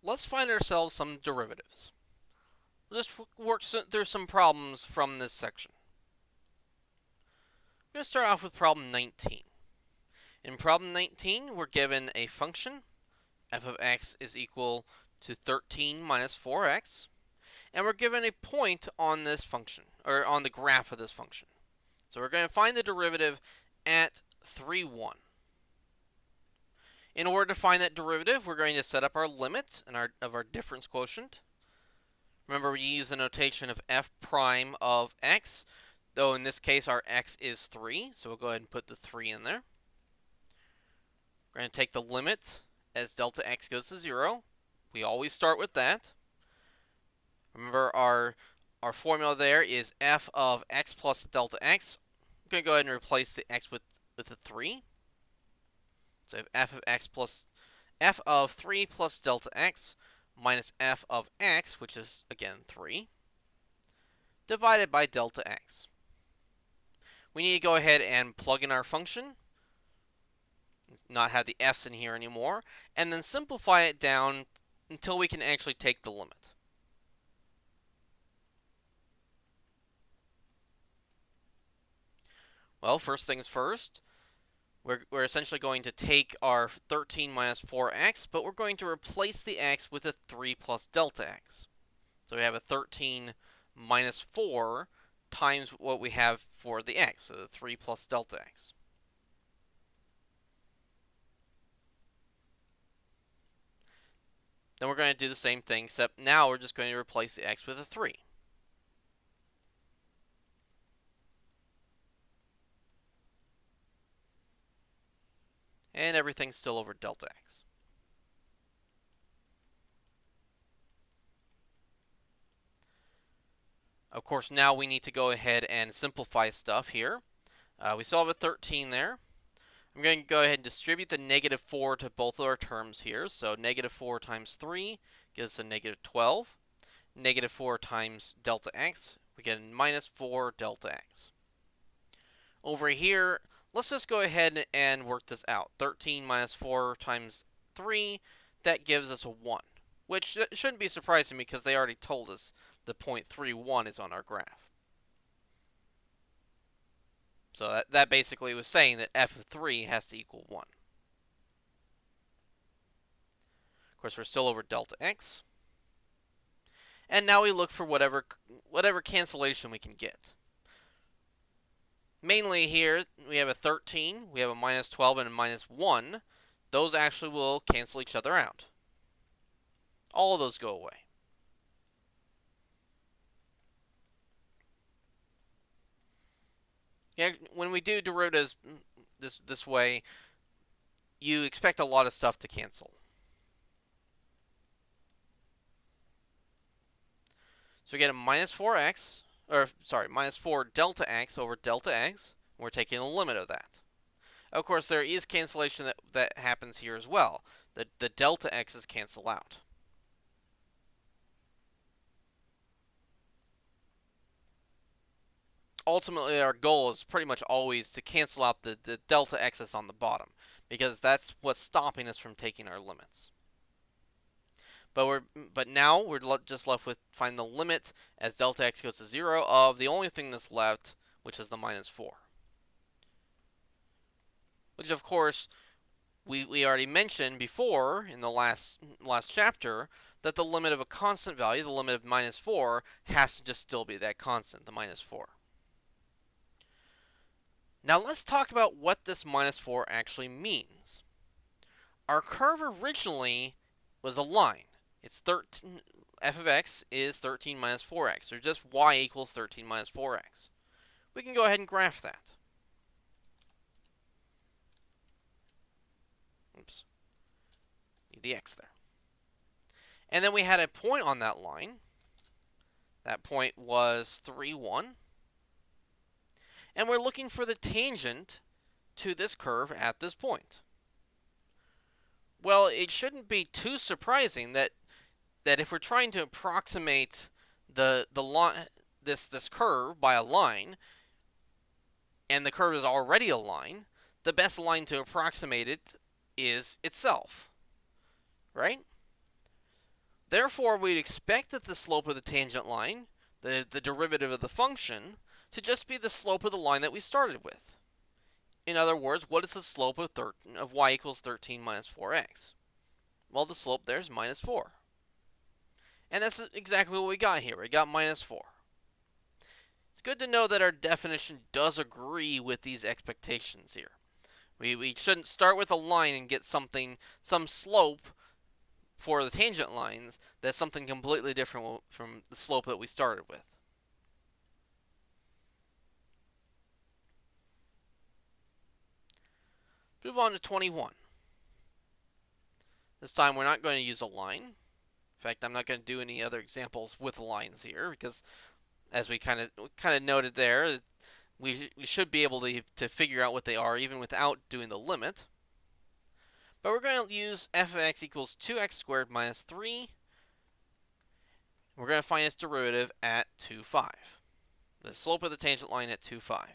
let's find ourselves some derivatives. Let's work through some problems from this section. I'm going to start off with problem 19. In problem 19, we're given a function, f of x is equal to 13 minus 4x, and we're given a point on this function, or on the graph of this function. So we're going to find the derivative at 3, 1. In order to find that derivative, we're going to set up our limit of our difference quotient. Remember, we use the notation of f prime of x, though in this case our x is 3, so we'll go ahead and put the 3 in there. We're going to take the limit as delta x goes to 0. We always start with that. Remember, our formula there is f of x plus delta x. I'm going to go ahead and replace the x with a 3. So I have f of 3 plus delta x minus f of x, which is, again, 3, divided by delta x. We need to go ahead and plug in our function, not have the f's in here anymore, and then simplify it down until we can actually take the limit. Well, first things first, we're essentially going to take our 13 minus 4x, but we're going to replace the x with a 3 plus delta x. So we have a 13 minus 4 times what we have for the x, so the 3 plus delta x. Then we're going to do the same thing, except now we're just going to replace the x with a 3. And everything's still over delta x. Of course, now we need to go ahead and simplify stuff here. We still have a 13 there. I'm going to go ahead and distribute the negative 4 to both of our terms here. So negative 4 times 3 gives us a negative 12. Negative 4 times delta x, we get a minus 4 delta x. Over here, let's just go ahead and work this out. 13 minus 4 times 3, that gives us a 1, which shouldn't be surprising because they already told us the point 31 is on our graph. So that basically was saying that f of 3 has to equal 1. Of course, we're still over delta x. And now we look for whatever cancellation we can get. Mainly here, we have a 13, we have a minus 12, and a minus 1. Those actually will cancel each other out. All of those go away. Yeah, when we do derivatives this way, you expect a lot of stuff to cancel. So we get a minus 4x, minus 4 delta x over delta x. We're taking the limit of that. Of course, there is cancellation that happens here as well. The delta x's cancel out. Ultimately, our goal is pretty much always to cancel out the delta x's on the bottom, because that's what's stopping us from taking our limits. But now we're just left with finding the limit as delta x goes to 0 of the only thing that's left, which is the minus 4. Which, of course, we already mentioned before in the last chapter that the limit of a constant value, the limit of minus 4, has to just still be that constant, the minus 4. Now let's talk about what this minus 4 actually means. Our curve originally was a line. It's 13. F of x is 13 minus 4x, or just y equals 13 minus 4x. We can go ahead and graph that. Oops. Need the x there. And then we had a point on that line. That point was 3, 1. And we're looking for the tangent to this curve at this point. Well, it shouldn't be too surprising that if we're trying to approximate the line, this curve by a line, and the curve is already a line, the best line to approximate it is itself, right? Therefore, we'd expect that the slope of the tangent line, the derivative of the function, to just be the slope of the line that we started with. In other words, what is the slope of y equals 13 minus 4x? Well, the slope there is minus 4. And that's exactly what we got here. We got minus 4. It's good to know that our definition does agree with these expectations here. We shouldn't start with a line and get some slope for the tangent lines that's something completely different from the slope that we started with. Move on to 21. This time we're not going to use a line. In fact, I'm not going to do any other examples with lines here because, as we kind of noted there, we should be able to figure out what they are even without doing the limit. But we're going to use f of x equals 2x squared minus 3. We're going to find its derivative at 2, 5. The slope of the tangent line at 2, 5.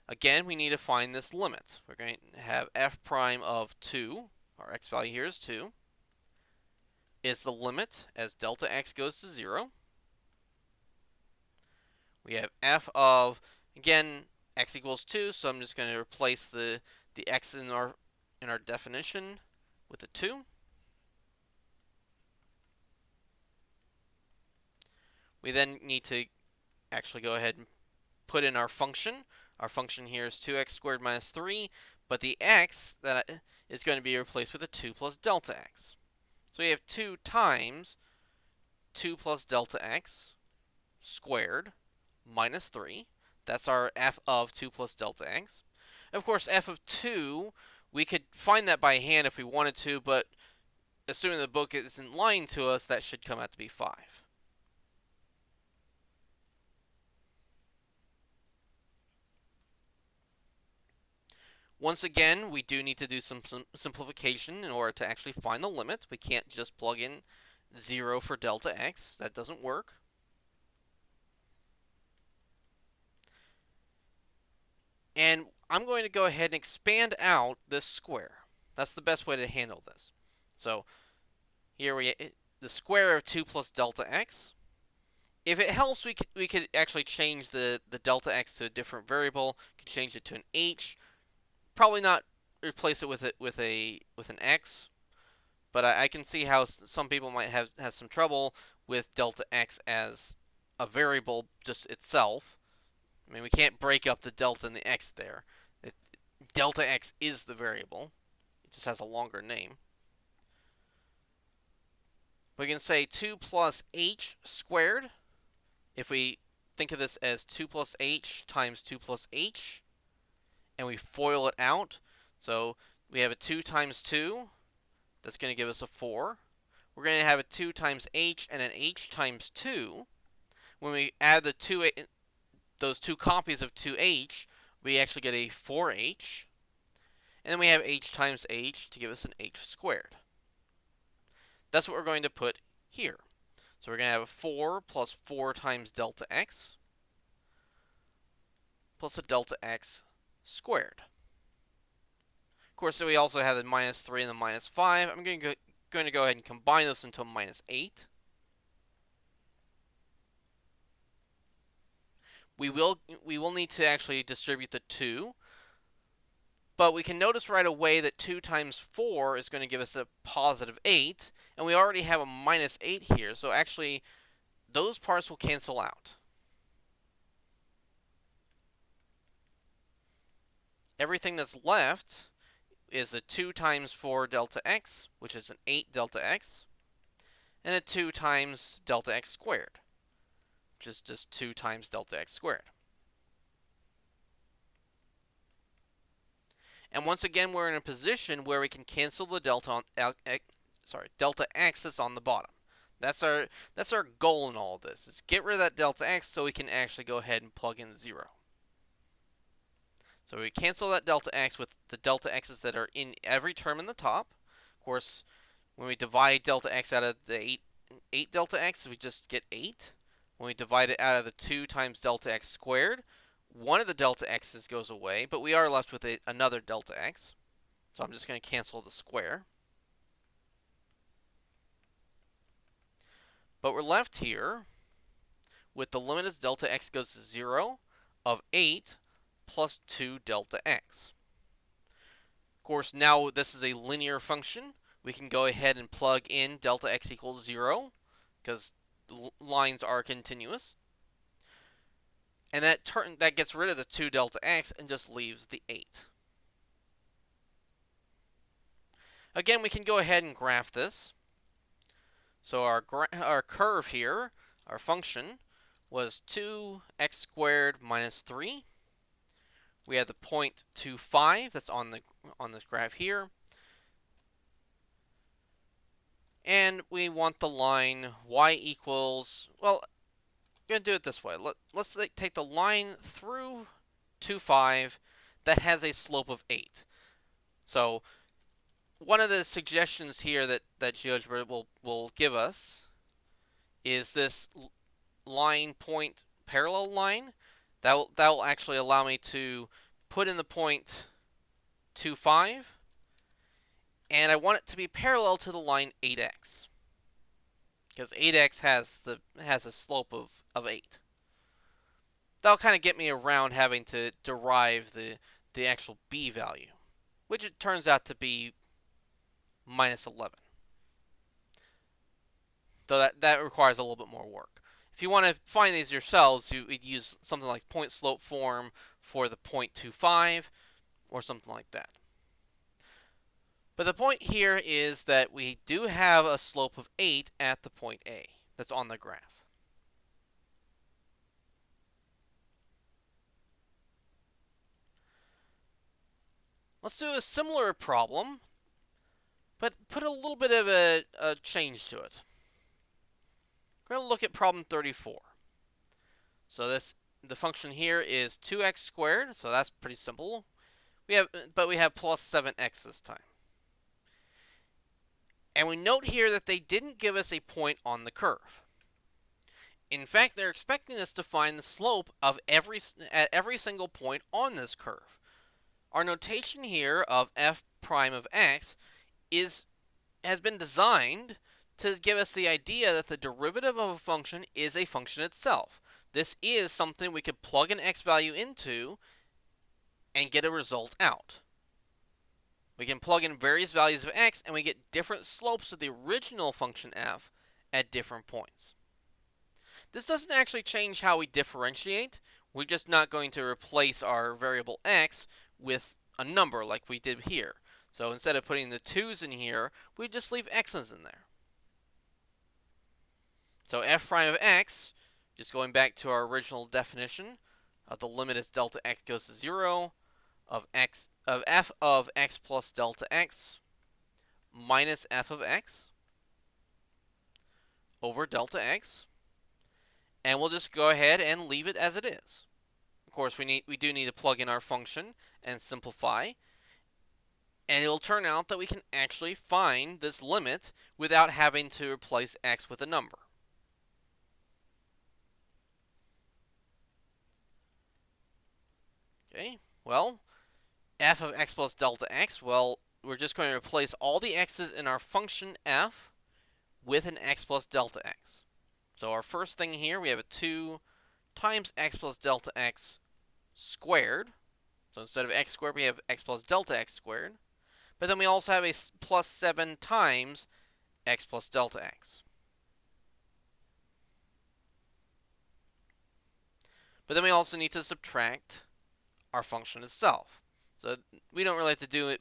Again, we need to find this limit. We're going to have f prime of 2, our x value here is 2, is the limit as delta x goes to 0. We have f of, again, x equals 2, so I'm just going to replace the x in our definition with a 2. We then need to actually go ahead and put in our function. Our function here is 2x squared minus 3, but the x that is going to be replaced with a 2 plus delta x. So we have 2 times 2 plus delta x squared minus 3. That's our f of 2 plus delta x. Of course, f of 2, we could find that by hand if we wanted to, but assuming the book isn't lying to us, that should come out to be 5. Once again, we do need to do some simplification in order to actually find the limit. We can't just plug in 0 for delta x. That doesn't work. And I'm going to go ahead and expand out this square. That's the best way to handle this. So here the square of 2 plus delta x. If it helps, we could actually change the delta x to a different variable. We could change it to an h. Probably not replace it with an x, but I can see how some people might have some trouble with delta x as a variable just itself. I mean, we can't break up the delta and the x there. Delta x is the variable. It just has a longer name. We can say 2 plus h squared. If we think of this as 2 plus h times 2 plus h, and we FOIL it out, so we have a 2 times 2. That's going to give us a 4. We're going to have a 2 times h and an h times 2. When we add those two copies of 2h, we actually get a 4h. And then we have h times h to give us an h squared. That's what we're going to put here. So we're going to have a 4 plus 4 times delta x plus a delta x squared. Of course, so we also have the minus 3 and the minus 5. I'm going to go ahead and combine this into a minus 8. We will need to actually distribute the 2. But we can notice right away that 2 times 4 is going to give us a positive 8. And we already have a minus 8 here. So actually, those parts will cancel out. Everything that's left is a 2 times 4 delta x, which is an 8 delta x, and a 2 times delta x squared, which is just 2 times delta x squared. And once again, we're in a position where we can cancel the delta x that's on the bottom. That's our goal in all of this, is get rid of that delta x so we can actually go ahead and plug in 0. So we cancel that delta x with the delta x's that are in every term in the top. Of course, when we divide delta x out of the 8 delta x, we just get 8. When we divide it out of the 2 times delta x squared, one of the delta x's goes away, but we are left with another delta x. So I'm just going to cancel the square. But we're left here with the limit as delta x goes to 0 of 8 plus 2 delta x. Of course, now this is a linear function. We can go ahead and plug in delta x equals 0 because lines are continuous. And that gets rid of the 2 delta x and just leaves the 8. Again, we can go ahead and graph this. So our curve here, our function, was 2x squared minus 3. We have the point 25 that's on this graph here. And we want the line y equals, well, I'm going to do it this way. Let's take the line through 25 that has a slope of 8. So one of the suggestions here that GeoGebra will give us is this line point parallel line. That will actually allow me to put in the point 25, and I want it to be parallel to the line 8x, because 8x has a slope of 8. That'll kind of get me around having to derive the actual b value, which it turns out to be minus 11. Though that requires a little bit more work. If you want to find these yourselves, you'd use something like point slope form for the 0.25 or something like that. But the point here is that we do have a slope of 8 at the point A that's on the graph. Let's do a similar problem, but put a little bit of a change to it. We're going to look at problem 34. So the function here is 2x squared, so that's pretty simple. We have plus 7x this time. And we note here that they didn't give us a point on the curve. In fact, they're expecting us to find the slope of at every single point on this curve. Our notation here of f prime of x has been designed to give us the idea that the derivative of a function is a function itself. This is something we could plug an x value into and get a result out. We can plug in various values of x and we get different slopes of the original function f at different points. This doesn't actually change how we differentiate. We're just not going to replace our variable x with a number like we did here. So instead of putting the 2's in here, we just leave x's in there. So f prime of x, just going back to our original definition, the limit as delta x goes to 0 of f of x plus delta x minus f of x over delta x. And we'll just go ahead and leave it as it is. Of course, we do need to plug in our function and simplify. And it'll turn out that we can actually find this limit without having to replace x with a number. Okay, well, f of x plus delta x, well, we're just going to replace all the x's in our function f with an x plus delta x. So our first thing here, we have a 2 times x plus delta x squared. So instead of x squared, we have x plus delta x squared. But then we also have a plus 7 times x plus delta x. But then we also need to subtract our function itself. So we don't really have to do it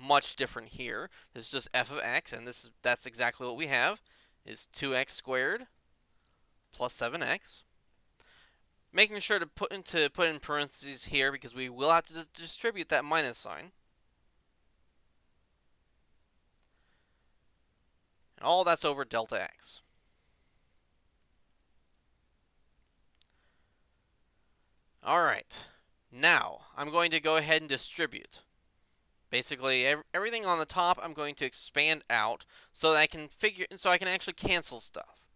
much different here. This is just f of x, and that's exactly what we have, is 2x squared plus 7x. Making sure to put in parentheses here because we will have to distribute that minus sign. And all that's over delta x. All right. Now, I'm going to go ahead and distribute. Basically, everything on the top I'm going to expand out so that I can actually cancel stuff.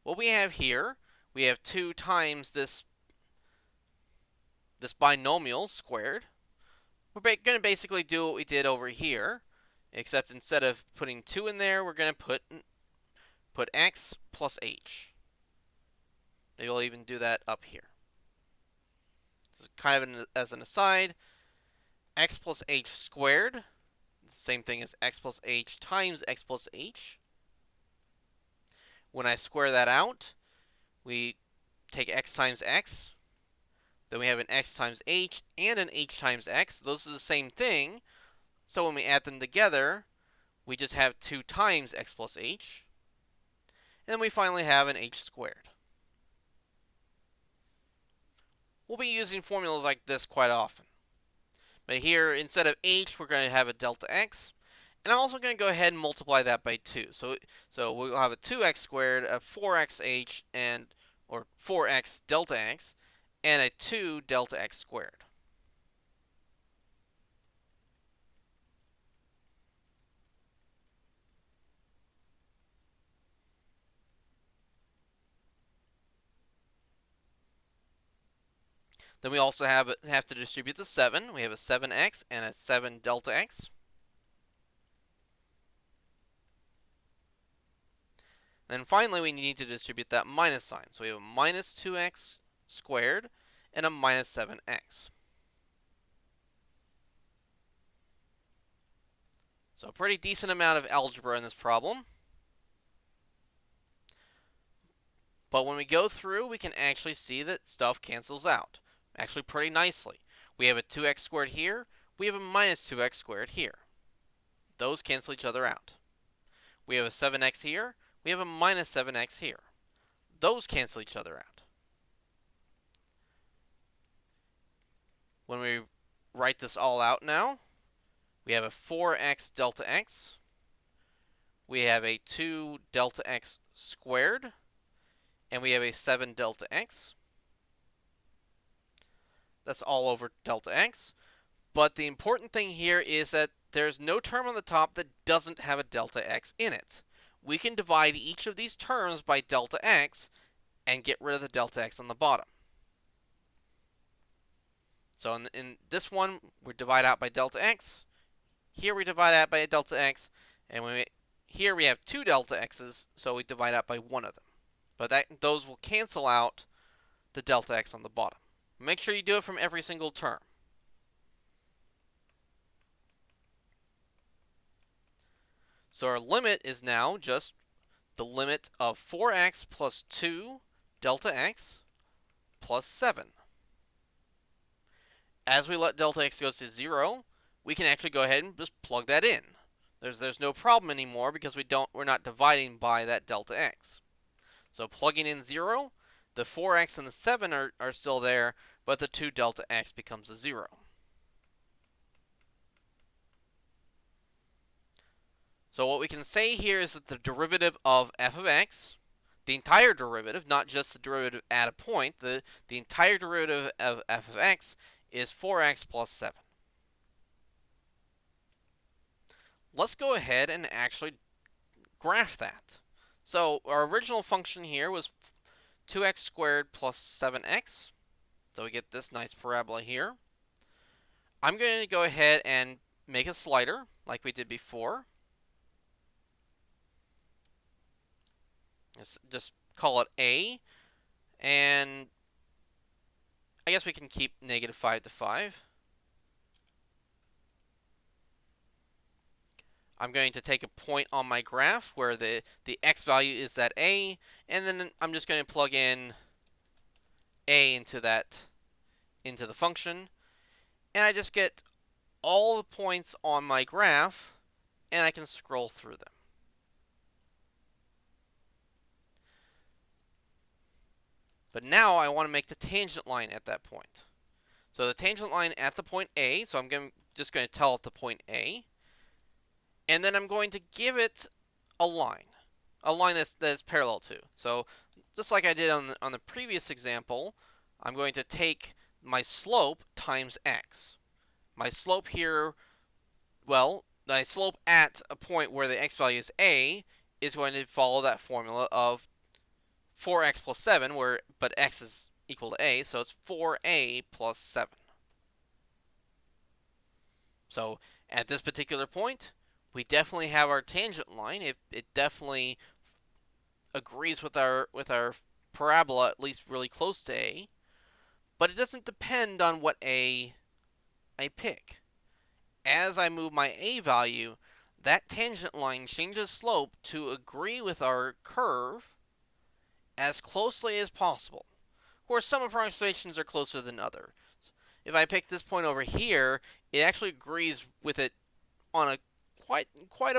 What we have here, we have 2 times this binomial squared. We're going to basically do what we did over here, except instead of putting 2 in there, we're going to put put x plus h. Maybe we'll even do that up here. This is kind of as an aside, x plus h squared, same thing as x plus h times x plus h. When I square that out, we take x times x, then we have an x times h and an h times x. Those are the same thing, so when we add them together, we just have 2 times x plus h, and then we finally have an h squared. We'll be using formulas like this quite often. But here, instead of h, we're going to have a delta x, and I'm also going to go ahead and multiply that by 2. So we'll have a 2x squared, a 4xh, or 4x delta x, and a 2 delta x squared. Then we also have to distribute the 7. We have a 7x and a 7 delta x. Then finally, we need to distribute that minus sign. So we have a minus 2x squared and a minus 7x. So a pretty decent amount of algebra in this problem. But when we go through, we can actually see that stuff cancels out. Actually pretty nicely. We have a 2x squared here. We have a minus 2x squared here. Those cancel each other out. We have a 7x here. We have a minus 7x here. Those cancel each other out. When we write this all out now, we have a 4x delta x. We have a 2 delta x squared. And we have a 7 delta x. That's all over delta x. But the important thing here is that there's no term on the top that doesn't have a delta x in it. We can divide each of these terms by delta x and get rid of the delta x on the bottom. So in this one, we divide out by delta x. Here we divide out by a delta x. And here we have 2 delta x's, so we divide out by one of them. But those will cancel out the delta x on the bottom. Make sure you do it from every single term. So our limit is now just the limit of 4x plus 2 delta x plus 7. As we let delta x go to 0, we can actually go ahead and just plug that in. There's no problem anymore because we're not dividing by that delta x. So plugging in 0, the 4x and the 7 are still there, but the 2 delta x becomes a 0. So what we can say here is that the derivative of f of x, the entire derivative, not just the derivative at a point, the entire derivative of f of x is 4x plus 7. Let's go ahead and actually graph that. So our original function here was 2x squared plus 7x. So we get this nice parabola here. I'm going to go ahead and make a slider like we did before. Just call it a, and I guess we can keep negative 5 to 5. I'm going to take a point on my graph where the x value is that a, and then I'm just going to plug in a into the function, and I just get all the points on my graph, and I can scroll through them. But now I want to make the tangent line at that point. So the tangent line at the point A, so I'm just going to tell it the point A, and then I'm going to give it a line that's parallel to. So just like I did on the previous example, I'm going to take my slope times x. My slope here, well, my slope at a point where the x value is a is going to follow that formula of 4x plus 7, but x is equal to a, so it's 4a plus 7. So at this particular point, we definitely have our tangent line. It definitely agrees with our parabola, at least really close to A, but it doesn't depend on what A I pick. As I move my A value, that tangent line changes slope to agree with our curve as closely as possible. Of course, some approximations are closer than others. If I pick this point over here, it actually agrees with it on a quite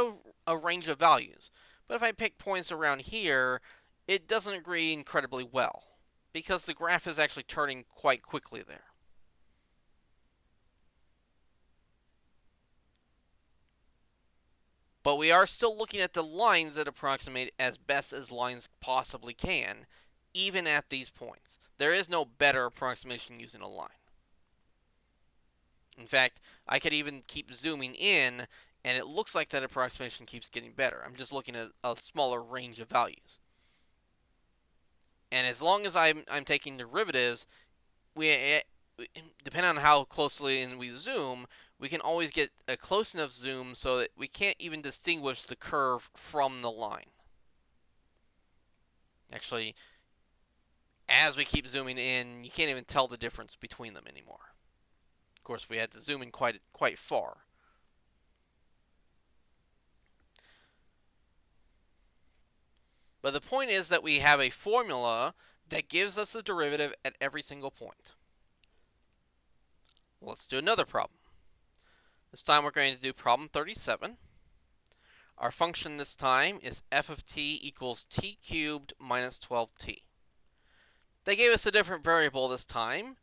a range of values. But if I pick points around here, it doesn't agree incredibly well, because the graph is actually turning quite quickly there. But we are still looking at the lines that approximate as best as lines possibly can, even at these points. There is no better approximation using a line. In fact, I could even keep zooming in, and it looks like that approximation keeps getting better. I'm just looking at a smaller range of values. And as long as I'm taking derivatives, depending on how closely we zoom, we can always get a close enough zoom so that we can't even distinguish the curve from the line. Actually, as we keep zooming in, you can't even tell the difference between them anymore. Of course, we had to zoom in quite far. But the point is that we have a formula that gives us the derivative at every single point. Let's do another problem. This time we're going to do problem 37. Our function this time is f of t equals t cubed minus 12t. They gave us a different variable this time,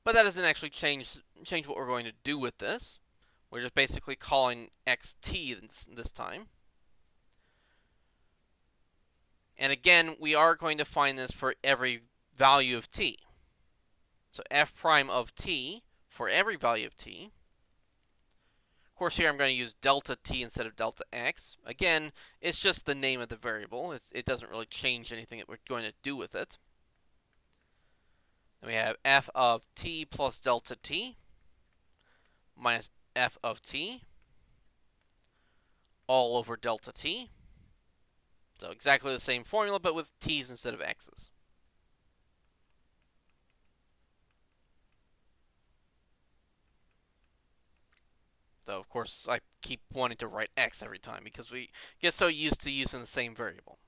but that doesn't actually change what we're going to do with this. We're just basically calling xt this time. And again, we are going to find this for every value of t. So f prime of t for every value of t. Of course, here I'm going to use delta t instead of delta x. Again, it's just the name of the variable. It doesn't really change anything that we're going to do with it. Then we have f of t plus delta t minus f of t all over delta t. So exactly the same formula, but with t's instead of x's. Though, of course, I keep wanting to write x every time because we get so used to using the same variable.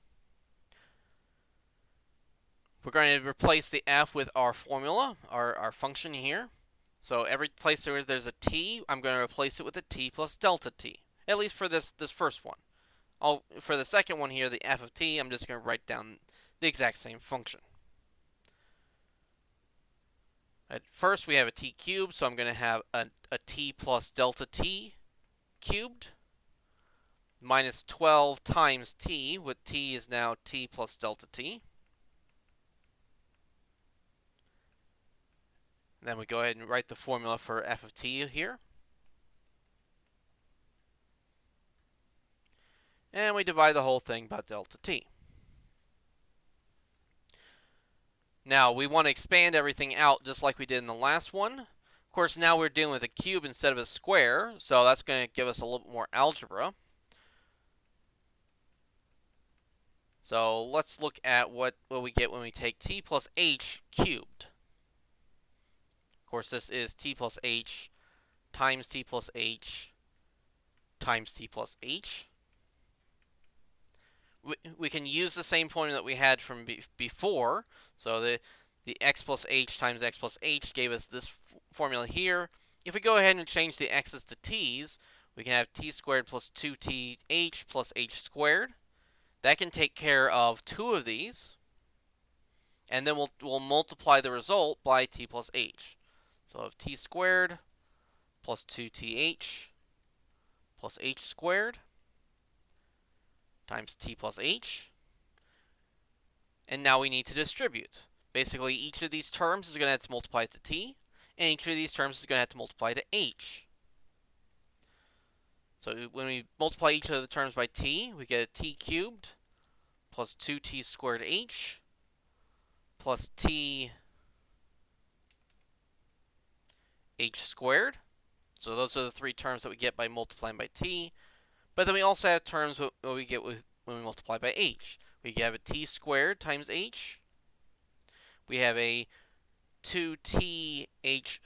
We're going to replace the f with our formula, our function here. So every place there's a t, I'm going to replace it with a t plus delta t, at least for this first one. For the second one here, the f of t, I'm just going to write down the exact same function. At first, we have a t cubed, so I'm going to have a t plus delta t cubed minus 12 times t, with t is now t plus delta t. Then we go ahead and write the formula for f of t here. And we divide the whole thing by delta t. Now, we want to expand everything out just like we did in the last one. Of course, now we're dealing with a cube instead of a square, so that's going to give us a little bit more algebra. So let's look at what we get when we take t plus h cubed. Of course, this is t plus h times t plus h times t plus h. We can use the same formula that we had from before. So the x plus h times x plus h gave us this formula here. If we go ahead and change the x's to t's, we can have t squared plus 2th plus h squared. That can take care of two of these. And then we'll multiply the result by t plus h. So of t squared plus 2th plus h squared times t plus h. And now we need to distribute. Basically, each of these terms is going to have to multiply to t, and each of these terms is going to have to multiply to h. So when we multiply each of the terms by t, we get a t cubed plus 2t squared h plus t h squared. So those are the three terms that we get by multiplying by t. But then we also have terms what we get when we multiply by h. We have a t squared times h. We have a 2th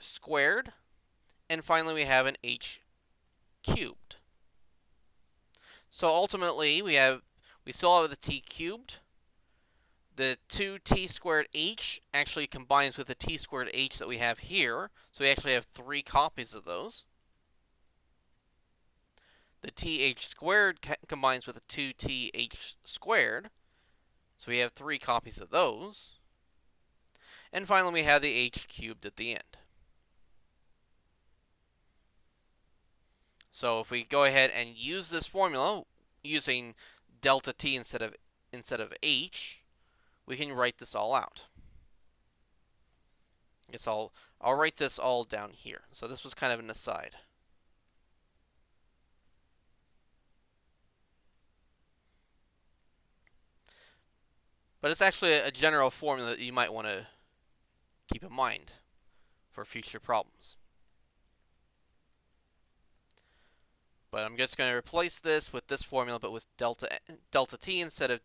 squared. And finally, we have an h cubed. So ultimately, we still have the t cubed. The 2t squared h actually combines with the t squared h that we have here. So we actually have 3 copies of those. The th squared combines with the 2th squared. So we have 3 copies of those. And finally, we have the h cubed at the end. So if we go ahead and use this formula using delta t instead of h, we can write this all out. I guess I'll write this all down here. So this was kind of an aside. But it's actually a general formula that you might want to keep in mind for future problems. But I'm just going to replace this with this formula, but with delta t instead of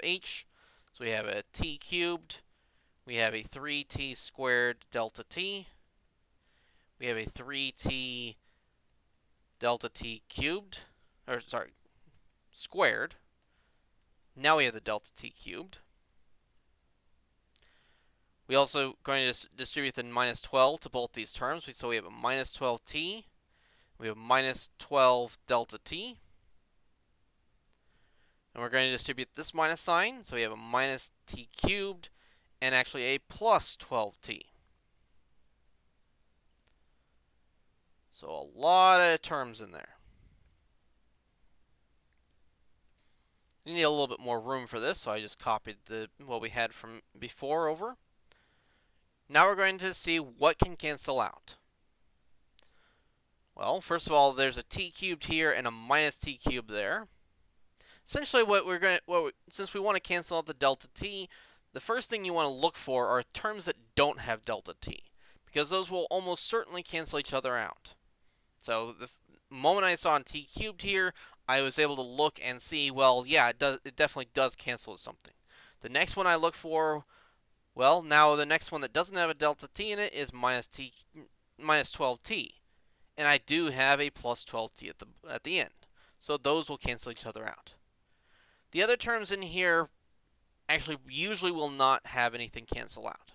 h. So we have a t cubed. We have a 3t squared delta t. We have a 3t delta t cubed, or sorry, squared. Now we have the delta t cubed. We also going to distribute the minus 12 to both these terms. So we have a minus 12t. We have minus 12 delta t. And we're going to distribute this minus sign. So we have a minus t cubed and actually a plus 12t. So a lot of terms in there. You need a little bit more room for this, so I just copied what we had from before over. Now we're going to see what can cancel out. Well, first of all, there's a t cubed here and a minus t cubed there. Essentially, since we want to cancel out the delta t, the first thing you want to look for are terms that don't have delta t, because those will almost certainly cancel each other out. So the moment I saw t cubed here, I was able to look and see, well, yeah, it definitely does cancel something. The next one I look for, well, now the next one that doesn't have a delta t in it is minus 12t. And I do have a plus 12t at the end. So those will cancel each other out. The other terms in here actually usually will not have anything cancel out.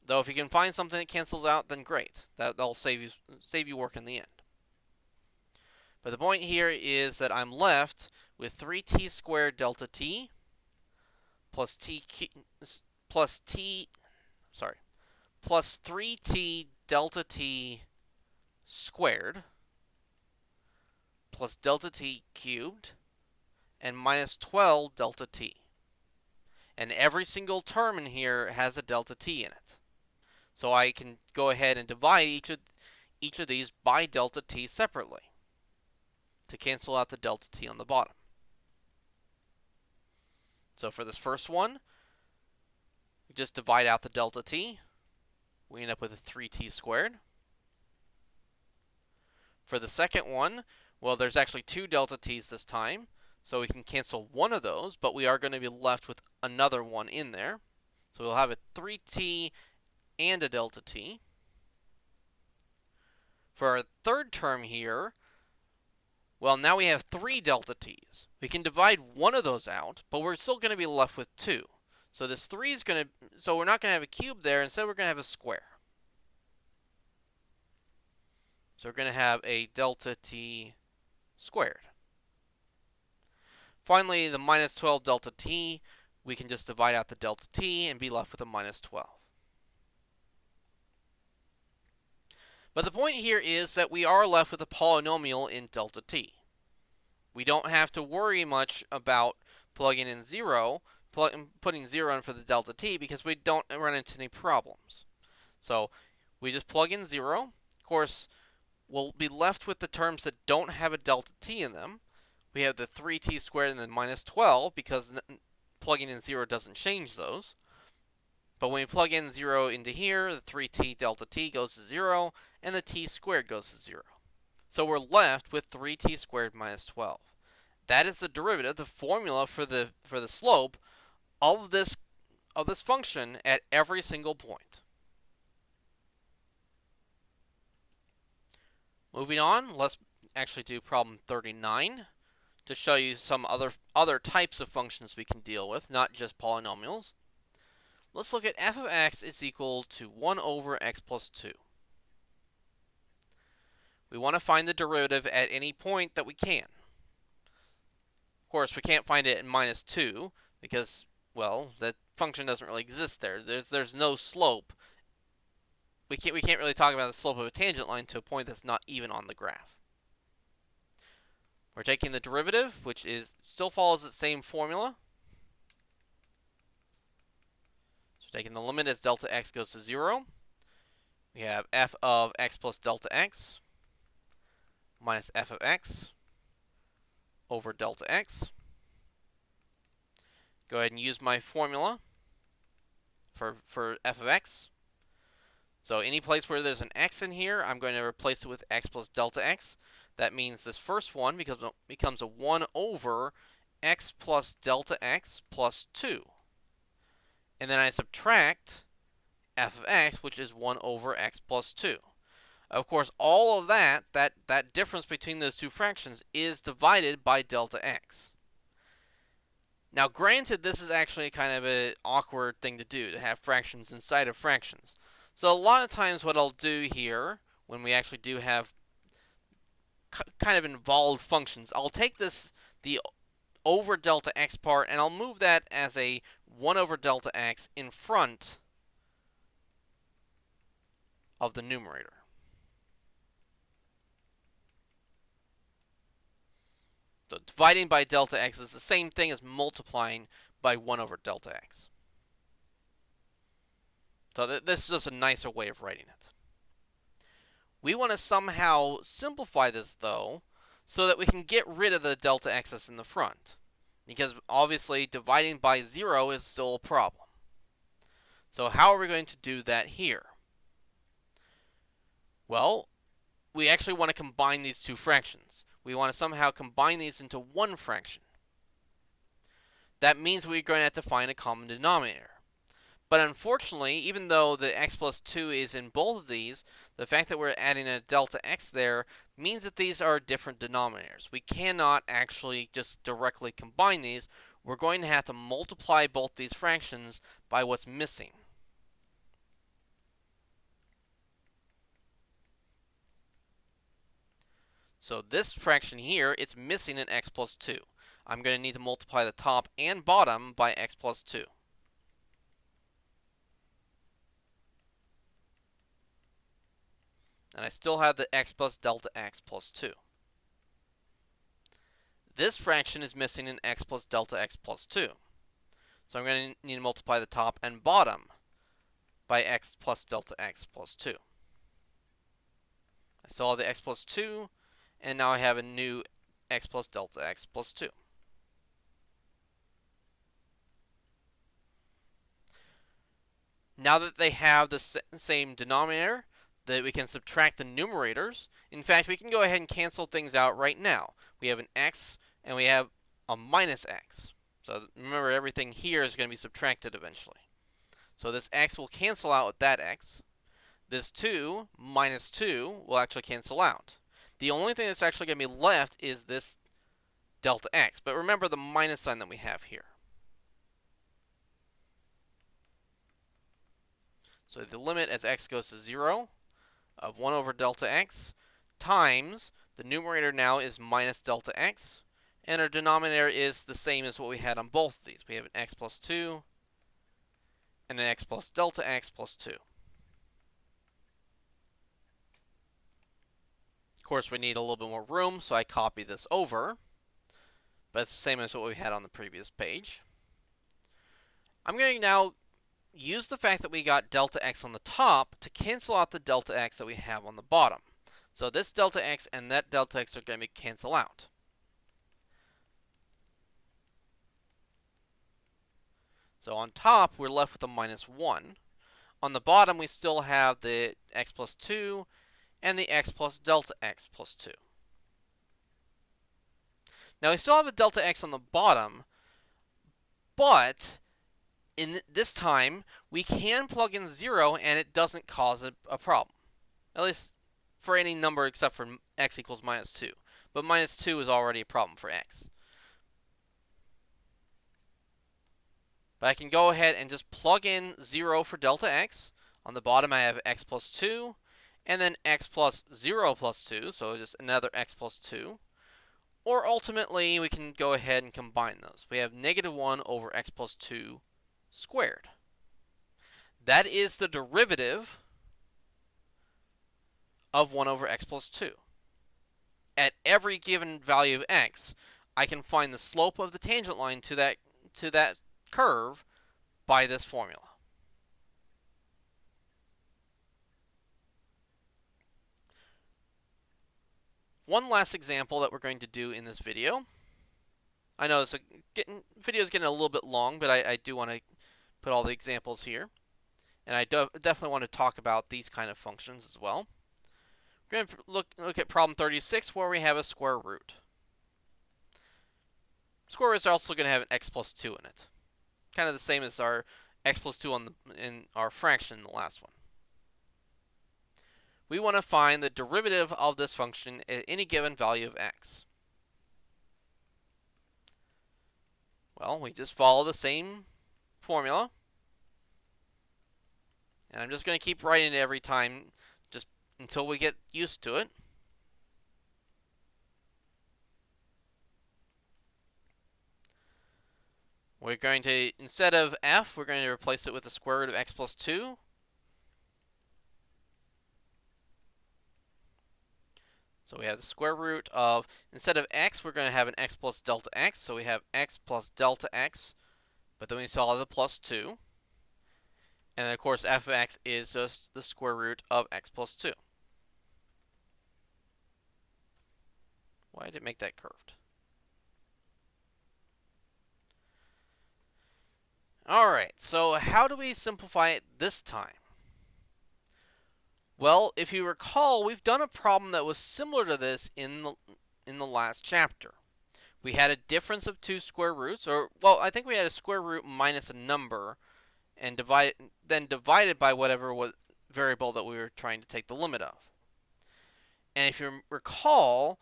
Though if you can find something that cancels out, then great. That'll save you work in the end. But the point here is that I'm left with 3t squared delta t plus 3t delta t squared plus delta t cubed and minus 12 delta t. And every single term in here has a delta t in it. So I can go ahead and divide each of these by delta t separately to cancel out the delta t on the bottom. So for this first one, we just divide out the delta t. We end up with a 3t squared. For the second one, well, there's actually 2 delta t's this time, so we can cancel one of those, but we are going to be left with another one in there. So we'll have a 3t and a delta t. For our third term here, well, now we have 3 delta t's. We can divide one of those out, but we're still going to be left with 2. So this 3 is going to, so we're not going to have a cube there. Instead, we're going to have a square. So we're going to have a delta t squared. Finally, the minus 12 delta t, we can just divide out the delta t and be left with a minus 12. But the point here is that we are left with a polynomial in delta t. We don't have to worry much about plugging in 0, putting 0 in for the delta t, because we don't run into any problems. So we just plug in 0. Of course, we'll be left with the terms that don't have a delta t in them. We have the 3t squared and then minus 12, because plugging in 0 doesn't change those. But when we plug in 0 into here, the 3t delta t goes to 0, and the t squared goes to 0. So we're left with 3t squared minus 12. That is the derivative, the formula for the slope of this function at every single point. Moving on, let's actually do problem 39 to show you some other types of functions we can deal with, not just polynomials. Let's look at f of x is equal to 1 over x plus 2. We want to find the derivative at any point that we can. Of course, we can't find it at minus 2 because, well, that function doesn't really exist there. There's no slope. We can't really talk about the slope of a tangent line to a point that's not even on the graph. We're taking the derivative, which still follows the same formula. So taking the limit as delta x goes to 0, we have f of x plus delta x minus f of x over delta x. Go ahead and use my formula for f of x. So any place where there's an x in here, I'm going to replace it with x plus delta x. That means this first one becomes a 1 over x plus delta x plus 2. And then I subtract f of x, which is 1 over x plus 2. Of course, all of that difference between those two fractions is divided by delta x. Now, granted, this is actually kind of an awkward thing to do, to have fractions inside of fractions. So a lot of times what I'll do here, when we actually do have kind of involved functions, I'll take the over delta x part, and I'll move that as a 1 over delta x in front of the numerator. So dividing by delta x is the same thing as multiplying by 1 over delta x. So this is just a nicer way of writing it. We want to somehow simplify this, though, so that we can get rid of the delta x's in the front. Because obviously dividing by 0 is still a problem. So how are we going to do that here? Well, we actually want to combine these two fractions. We want to somehow combine these into one fraction. That means we're going to have to find a common denominator. But unfortunately, even though the x plus 2 is in both of these, the fact that we're adding a delta x there means that these are different denominators. We cannot actually just directly combine these. We're going to have to multiply both these fractions by what's missing. So this fraction here, it's missing an x plus 2. I'm going to need to multiply the top and bottom by x plus 2. And I still have the x plus delta x plus 2. This fraction is missing an x plus delta x plus 2. So I'm going to need to multiply the top and bottom by x plus delta x plus 2. I still have the x plus 2, and now I have a new x plus delta x plus 2. Now that they have the same denominator, that we can subtract the numerators. In fact, we can go ahead and cancel things out right now. We have an x and we have a minus x. So remember, everything here is going to be subtracted eventually. So this x will cancel out with that x. This 2 minus 2 will actually cancel out. The only thing that's actually going to be left is this delta x. But remember the minus sign that we have here. So the limit as x goes to 0 of 1 over delta x times, the numerator now is minus delta x, and our denominator is the same as what we had on both of these. We have an x plus 2 and an x plus delta x plus 2. Of course, we need a little bit more room, so I copy this over, but it's the same as what we had on the previous page. I'm going to now use the fact that we got delta x on the top to cancel out the delta x that we have on the bottom. So this delta x and that delta x are going to cancel out. So on top, we're left with a minus 1. On the bottom, we still have the x plus 2 and the x plus delta x plus 2. Now we still have a delta x on the bottom, but in this time we can plug in 0 and it doesn't cause a problem. At least for any number except for x equals minus 2. But minus 2 is already a problem for x. But I can go ahead and just plug in 0 for delta x. On the bottom I have x plus 2, and then x plus 0 plus 2, so just another x plus 2. Or ultimately, we can go ahead and combine those. We have negative 1 over x plus 2 squared. That is the derivative of 1 over x plus 2. At every given value of x, I can find the slope of the tangent line to that curve by this formula. One last example that we're going to do in this video. I know this video is getting a little bit long, but I do want to put all the examples here. And I definitely want to talk about these kind of functions as well. We're going to look at problem 36, where we have a square root. Square roots are also going to have an x plus 2 in it. Kind of the same as our x plus 2 in our fraction in the last one. We want to find the derivative of this function at any given value of x. Well, we just follow the same formula. And I'm just going to keep writing it every time, just until we get used to it. We're going to, instead of f, we're going to replace it with the square root of x plus 2. So we have the square root of, instead of x, we're going to have an x plus delta x. So we have x plus delta x, but then we still have the plus 2. And then, of course, f of x is just the square root of x plus 2. Why did it make that curved? Alright, so how do we simplify it this time? Well, if you recall, we've done a problem that was similar to this in the last chapter. We had a difference of 2 square roots, or, well, I think we had a square root minus a number, and then divided by whatever variable that we were trying to take the limit of. And if you recall,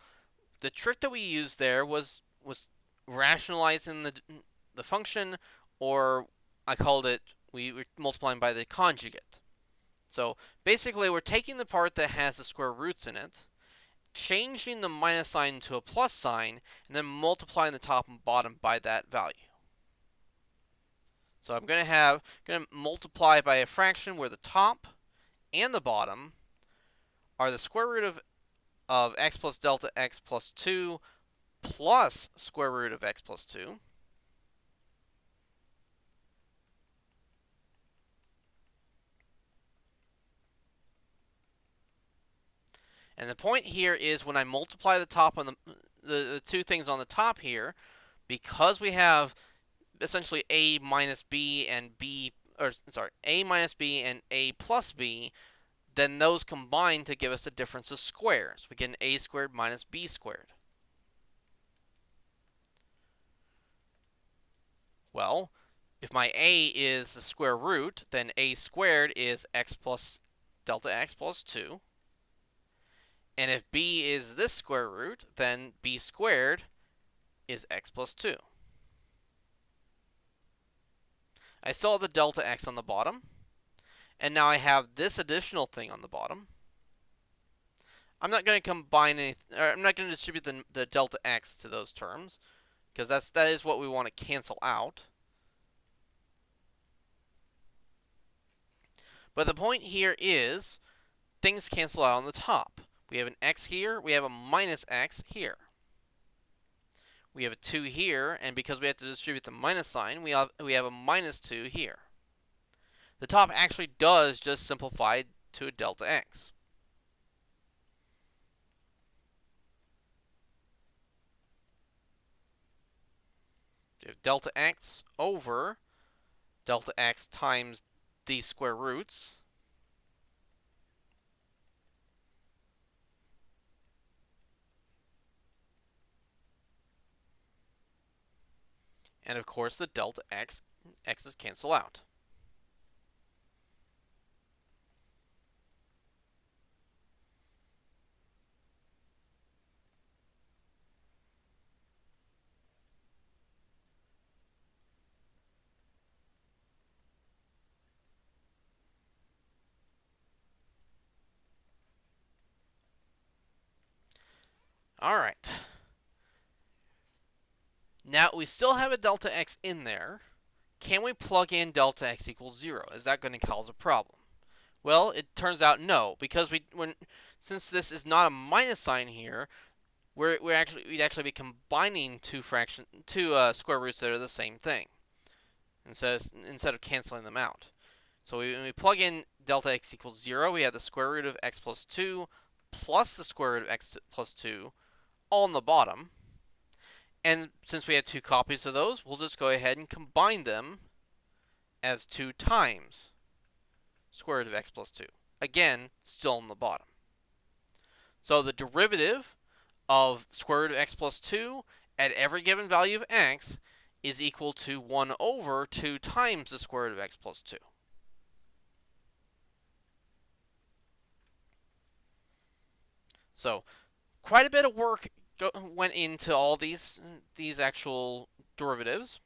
the trick that we used there was rationalizing the function, or I called it, we were multiplying by the conjugate. So basically, we're taking the part that has the square roots in it, changing the minus sign to a plus sign, and then multiplying the top and bottom by that value. So I'm going to multiply by a fraction where the top and the bottom are the square root of x plus delta x plus 2 plus square root of x plus 2. And the point here is when I multiply the top on the two things on the top here, because we have essentially a minus b and b, or sorry, a minus b and a plus b, then those combine to give us a difference of squares. We get an a squared minus b squared. Well, if my a is the square root, then a squared is x plus delta x plus 2. And if b is this square root, then b squared is x plus 2. I still have the delta x on the bottom. And now I have this additional thing on the bottom. I'm not going to combine I'm not going to distribute the delta x to those terms, because that is what we want to cancel out. But the point here is things cancel out on the top. We have an x here, we have a minus x here. We have a 2 here, and because we have to distribute the minus sign, we have a minus 2 here. The top actually does just simplify to a delta x. We have delta x over delta x times these square roots. And of course, the delta x's cancel out. All right. Now we still have a delta x in there. Can we plug in delta x equals 0? Is that going to cause a problem? Well, it turns out no, because since this is not a minus sign here, we'd actually be combining two square roots that are the same thing instead of canceling them out. So when we plug in delta x equals 0, we have the square root of x plus 2 plus the square root of x plus 2 all in the bottom. And since we have two copies of those, we'll just go ahead and combine them as 2 times square root of x plus 2. Again, still in the bottom. So the derivative of square root of x plus 2 at every given value of x is equal to 1 over 2 times the square root of x plus 2. So quite a bit of work went into all these actual derivatives.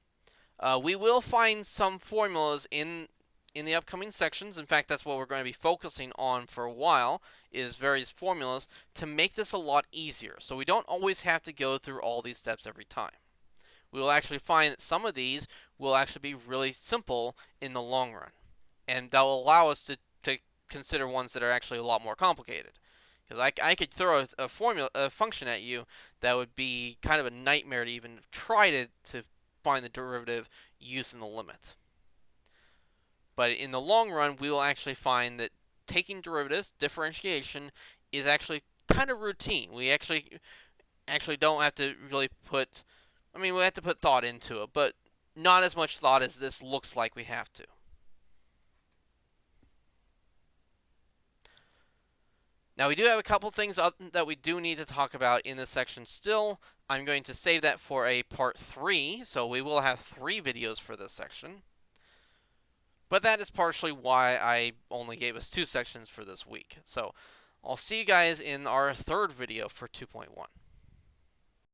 We will find some formulas in the upcoming sections. In fact, that's what we're going to be focusing on for a while, is various formulas to make this a lot easier. So we don't always have to go through all these steps every time. We will actually find that some of these will actually be really simple in the long run. And that will allow us to consider ones that are actually a lot more complicated. Because I could throw a function at you that would be kind of a nightmare to even try to find the derivative using the limit. But in the long run, we will actually find that taking derivatives, differentiation, is actually kind of routine. We actually don't have to really put, we have to put thought into it, but not as much thought as this looks like we have to. Now, we do have a couple things that we do need to talk about in this section still. I'm going to save that for a part 3, so we will have 3 videos for this section. But that is partially why I only gave us 2 sections for this week. So I'll see you guys in our 3rd video for 2.1.